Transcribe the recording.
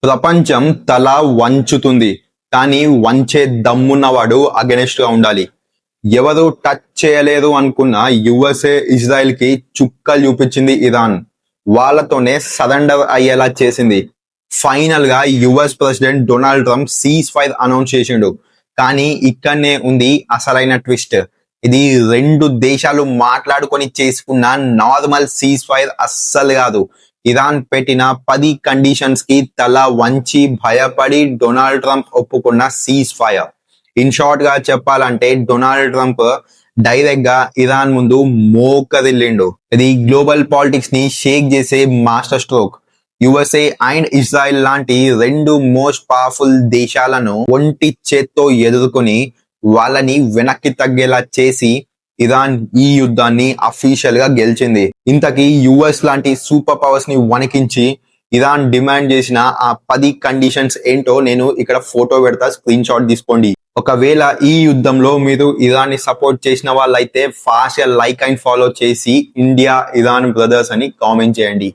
ప్రపంచం తల వంచుతుంది. కానీ వంచే దమ్మున్నవాడు అగెనిస్ట్ గా ఉండాలి. ఎవరు టచ్ చేయలేదు అనుకున్న యుఎస్ఏ ఇజ్రాయెల్ కి చుక్కలు చూపించింది ఇరాన్. వాళ్ళతోనే సరెండర్ అయ్యేలా చేసింది. ఫైనల్ గా US president Donald Trump cease fire announce చేసిండు. కానీ ఇక్కడనే ఉంది అసలైన ట్విస్ట్. ఇది రెండు దేశాలు మాట్లాడుకొని చేసుకున్న నార్మల్ సీజ్ ఫైర్ అస్సలు కాదు. ఇరాన్ పెట్టిన 10 కండిషన్స్ కి తల వంచి భయపడి డొనాల్డ్ ట్రంప్ ఒప్పుకున్న సీజ్ ఫైర్. ఇన్ షార్ట్ గా చెప్పాలంటే డొనాల్డ్ ట్రంప్ డైరెక్ట్ గా ఇరాన్ ముందు మోకరిల్లిండు. ఇది గ్లోబల్ పాలిటిక్స్ ని షేక్ చేసే master stroke. USA and Israel లాంటి రెండు మోస్ట్ పవర్ఫుల్ దేశాలను ఒంటి చేత్తో ఎదుర్కొని వాళ్ళని వెనక్కి తగ్గేలా చేసి ఇరాన్ ఈ యుద్ధాన్ని అఫీషియల్ గా గెలిచింది. ఇంతకీ యుఎస్ లాంటి సూపర్ పవర్స్ ని వణికించి ఇరాన్ డిమాండ్ చేసిన ఆ 10 కండిషన్స్ ఏంటో నేను ఇక్కడ ఫోటో పెడతా, స్క్రీన్ షాట్ తీసుకోండి. ఒకవేళ ఈ యుద్ధంలో మీరు ఇరాన్ ని సపోర్ట్ చేసిన వాళ్ళైతే ఫాస్ట్ గా లైక్ అండ్ ఫాలో చేసి ఇండియా ఇరాన్ బ్రదర్స్ అని కామెంట్ చేయండి.